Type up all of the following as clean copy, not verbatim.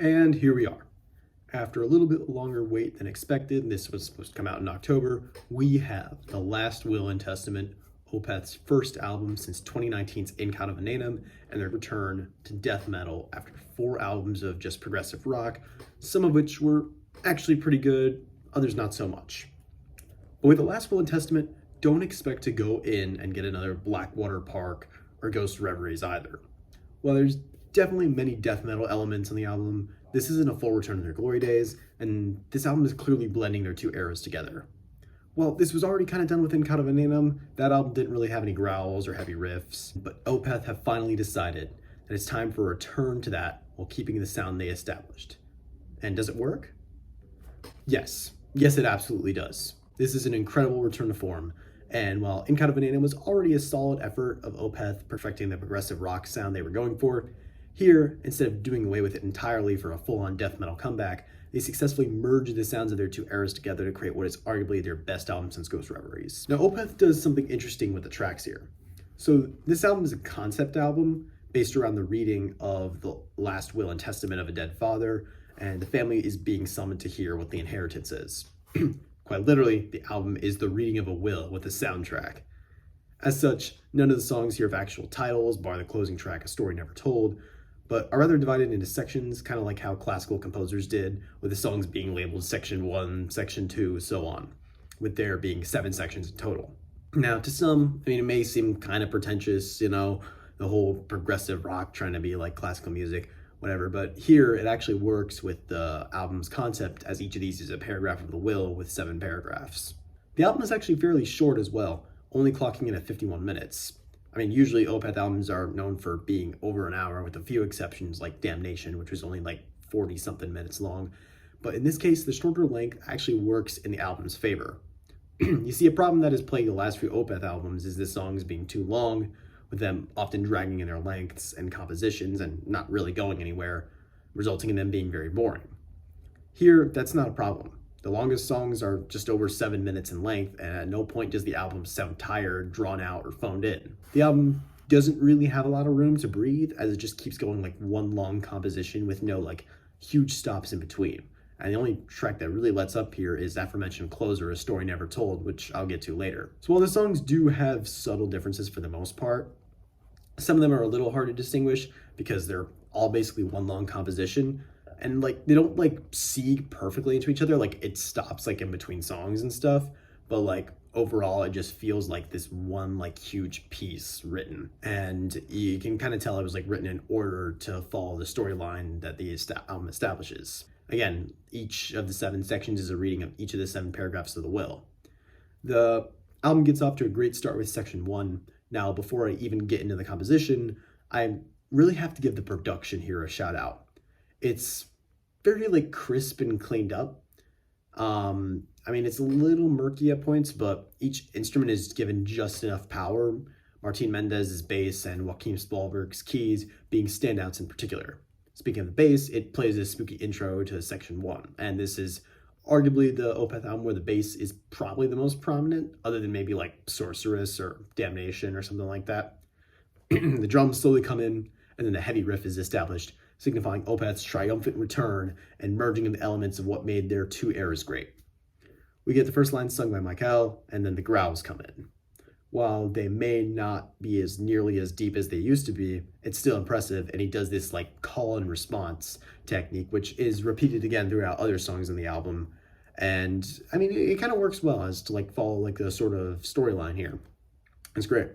And here we are. After a little bit longer wait than expected, this was supposed to come out in October, we have The Last Will and Testament, Opeth's first album since 2019's In Kind of Venenum, and their return to death metal after 4 albums of just progressive rock, some of which were actually pretty good, others not so much. But with The Last Will and Testament, don't expect to go in and get another Blackwater Park or Ghost Reveries either. While there's definitely many death metal elements on the album, this isn't a full return to their glory days, and this album is clearly blending their two eras together. While this was already kind of done within Kind of Venenum, that album didn't really have any growls or heavy riffs, but Opeth have finally decided that it's time for a return to that while keeping the sound they established. And does it work? Yes, it absolutely does. This is an incredible return to form, and while In Kind of Venenum was already a solid effort of Opeth perfecting the progressive rock sound they were going for, here, instead of doing away with it entirely for a full-on death metal comeback, they successfully merged the sounds of their two eras together to create what is arguably their best album since Ghost Reveries. Now, Opeth does something interesting with the tracks here. So this album is a concept album based around the reading of the last will and testament of a dead father, and the family is being summoned to hear what the inheritance is. Quite literally, the album is the reading of a will with a soundtrack. As such, none of the songs here have actual titles, bar the closing track, A Story Never Told, but are rather divided into sections, kind of like how classical composers did, with the songs being labeled section 1, section 2, so on, with there being 7 sections in total. Now, to some, it may seem kind of pretentious, the whole progressive rock trying to be like classical music, whatever, but here it actually works with the album's concept, as each of these is a paragraph of the will with 7 paragraphs. The album is actually fairly short as well, only clocking in at 51 minutes. Usually Opeth albums are known for being over an hour, with a few exceptions like Damnation, which was only like 40-something minutes long. But in this case, the shorter length actually works in the album's favor. You see, a problem that has plagued the last few Opeth albums is the songs being too long, with them often dragging in their lengths and compositions and not really going anywhere, resulting in them being very boring. Here, that's not a problem. The longest songs are just over 7 minutes in length, and at no point does the album sound tired, drawn out, or phoned in. The album doesn't really have a lot of room to breathe, as it just keeps going like one long composition with no huge stops in between. And the only track that really lets up here is aforementioned closer, A Story Never Told, which I'll get to later. So while the songs do have subtle differences for the most part, some of them are a little hard to distinguish because they're all basically one long composition. And they don't see perfectly into each other, it stops in between songs and stuff, but overall it just feels like this one huge piece written, and you can kind of tell it was written in order to follow the storyline that the album establishes. Again, each of the 7 sections is a reading of each of the 7 paragraphs of the will. The album gets off to a great start with section 1. Now, before I even get into the composition, I really have to give the production here a shout out. It's very crisp and cleaned up. It's a little murky at points, but each instrument is given just enough power. Martin Mendez's bass and Joachim Spalberg's keys being standouts in particular. Speaking of the bass, it plays a spooky intro to section 1, and this is arguably the Opeth album where the bass is probably the most prominent, other than maybe Sorceress or Damnation or something like that. The drums slowly come in, and then the heavy riff is established, signifying Opeth's triumphant return and merging of the elements of what made their 2 eras great. We get the first line sung by Michael, and then the growls come in. While they may not be as nearly as deep as they used to be, it's still impressive, and he does this call and response technique, which is repeated again throughout other songs in the album. And it kind of works well as to follow the sort of storyline here. It's great.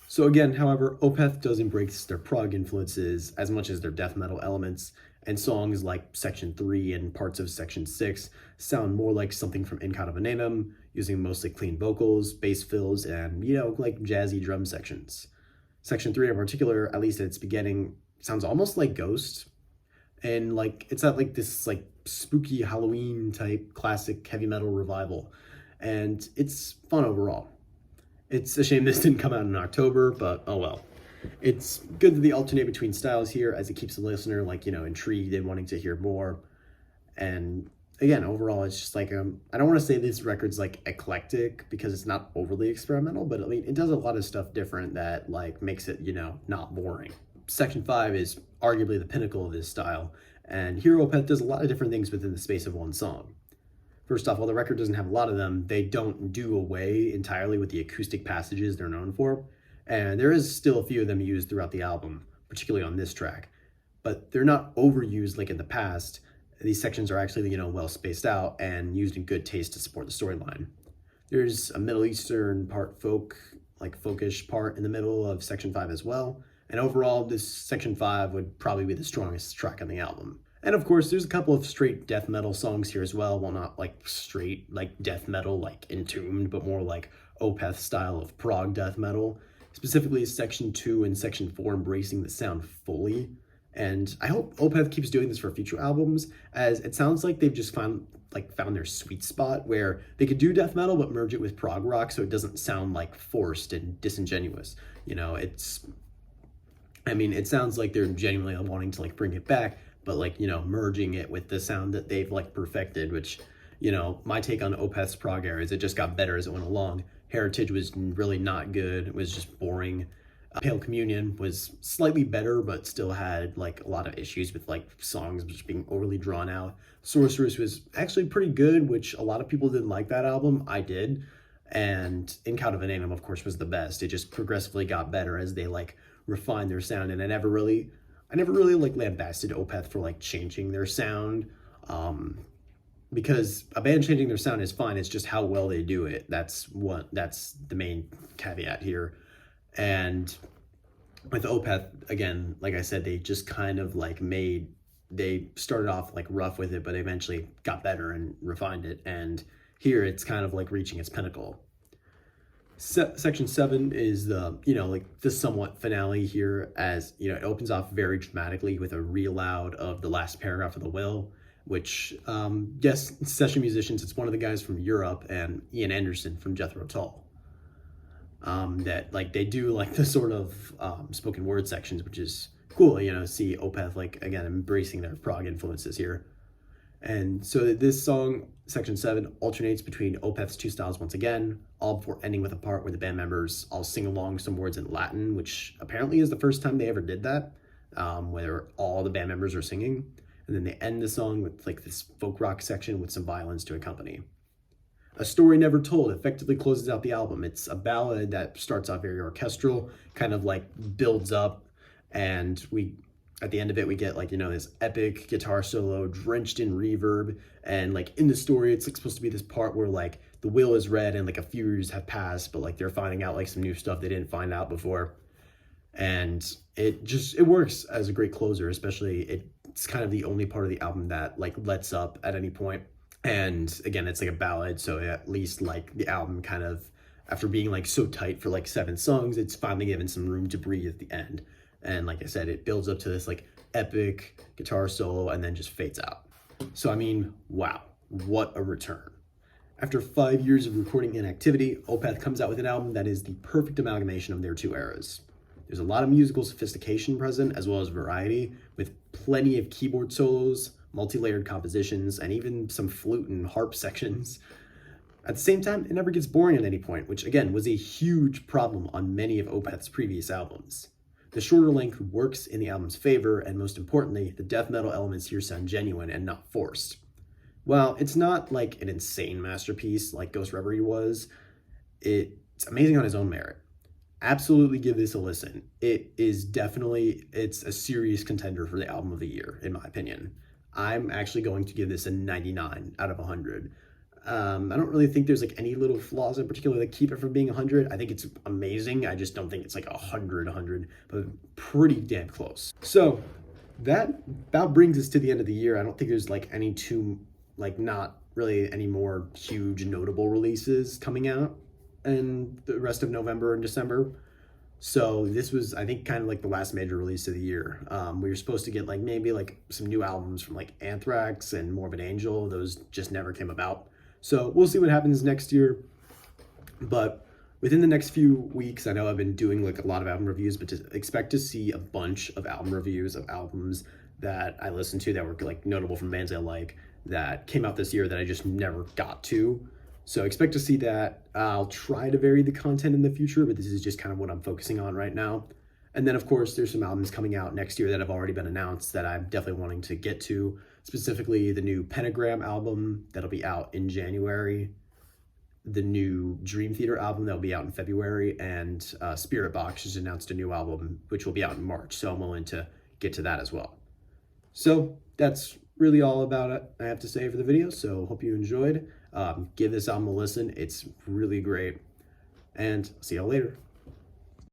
So again, however, Opeth does embrace their prog influences as much as their death metal elements, and songs like Section 3 and parts of Section 6 sound more like something from In Kind of Venenum, using mostly clean vocals, bass fills, and, jazzy drum sections. Section 3 in particular, at least at its beginning, sounds almost like Ghost, and it's not this spooky Halloween type classic heavy metal revival, and it's fun overall. It's a shame this didn't come out in October, but oh well. It's good that they alternate between styles here, as it keeps the listener intrigued and wanting to hear more. And again, overall, it's just I don't want to say this record's eclectic because it's not overly experimental, but it does a lot of stuff different that makes it not boring. Section 5 is arguably the pinnacle of this style, And here Opeth does a lot of different things within the space of one song. First off, while the record doesn't have a lot of them, they don't do away entirely with the acoustic passages they're known for. And there is still a few of them used throughout the album, particularly on this track. But they're not overused like in the past. These sections are actually, well spaced out and used in good taste to support the storyline. There's a Middle Eastern part folkish part in the middle of section 5 as well. And overall, this section 5 would probably be the strongest track on the album. And of course, there's a couple of straight death metal songs here as well. Well, not like straight like death metal, like Entombed, but more like Opeth style of prog death metal. Specifically, section 2 and section 4 embracing the sound fully. And I hope Opeth keeps doing this for future albums, as it sounds like they've just found their sweet spot where they could do death metal but merge it with prog rock so it doesn't sound like forced and disingenuous. It sounds like they're genuinely wanting to bring it back, but merging it with the sound that they've perfected, which, my take on Opeth's prog era is it just got better as it went along. Heritage was really not good. It was just boring. Pale Communion was slightly better, but still had a lot of issues with songs just being overly drawn out. Sorceress was actually pretty good, which a lot of people didn't like that album. I did. And In Count of an Anum, of course, was the best. It just progressively got better as they refined their sound. And I never really lambasted Opeth for changing their sound. Because a band changing their sound is fine. It's just how well they do it. That's the main caveat here. And with Opeth, again, like I said, they just kind of they started off rough with it, but eventually got better and refined it. And here it's kind of reaching its pinnacle. Section 7 is the somewhat finale here, as it opens off very dramatically with a real-loud of the last paragraph of the will, which yes, session musicians, it's one of the guys from Europe and Ian Anderson from Jethro Tull. That they do the sort of spoken word sections, which is cool, see Opeth again embracing their prog influences here. And so this song, section 7, alternates between Opeth's two styles once again, all before ending with a part where the band members all sing along some words in Latin, which apparently is the first time they ever did that, where all the band members are singing. And then they end the song with this folk rock section with some violins to accompany. A Story Never Told effectively closes out the album. It's a ballad that starts off very orchestral, kind of builds up, and at the end of it we get this epic guitar solo drenched in reverb, and in the story it's supposed to be this part where the will is read and a few years have passed, but they're finding out some new stuff they didn't find out before. And it works as a great closer, especially it's kind of the only part of the album that lets up at any point. And again, it's a ballad, so at least the album kind of, after being so tight for 7 songs, it's finally given some room to breathe at the end. And like I said, it builds up to this epic guitar solo and then just fades out. So wow, what a return. After 5 years of recording inactivity, Opeth comes out with an album that is the perfect amalgamation of their two eras. There's a lot of musical sophistication present, as well as variety, with plenty of keyboard solos, multi-layered compositions, and even some flute and harp sections. At the same time, it never gets boring at any point, which again was a huge problem on many of Opeth's previous albums. The shorter length works in the album's favor, and most importantly, the death metal elements here sound genuine and not forced. While it's not an insane masterpiece like Ghost Reverie was, it's amazing on its own merit. Absolutely give this a listen. It's a serious contender for the album of the year, in my opinion. I'm actually going to give this a 99 out of 100. I don't really think there's any little flaws in particular that keep it from being 100. I think it's amazing. I just don't think it's 100, but pretty damn close. So that about brings us to the end of the year. I don't think there's not really any more huge notable releases coming out in the rest of November and December. So this was, I think, kind of the last major release of the year. We were supposed to get maybe some new albums from Anthrax and Morbid Angel. Those just never came about. So we'll see what happens next year. But within the next few weeks, I know I've been doing a lot of album reviews, but to expect to see a bunch of album reviews of albums that I listened to that were notable from bands I like that came out this year that I just never got to. So expect to see that. I'll try to vary the content in the future, but this is just kind of what I'm focusing on right now. And then, of course, there's some albums coming out next year that have already been announced that I'm definitely wanting to get to, specifically the new Pentagram album that'll be out in January, the new Dream Theater album that'll be out in February, and Spirit Box has announced a new album which will be out in March. So I'm willing to get to that as well. So that's really all about it I have to say for the video. So hope you enjoyed. Give this album a listen. It's really great. And see y'all later.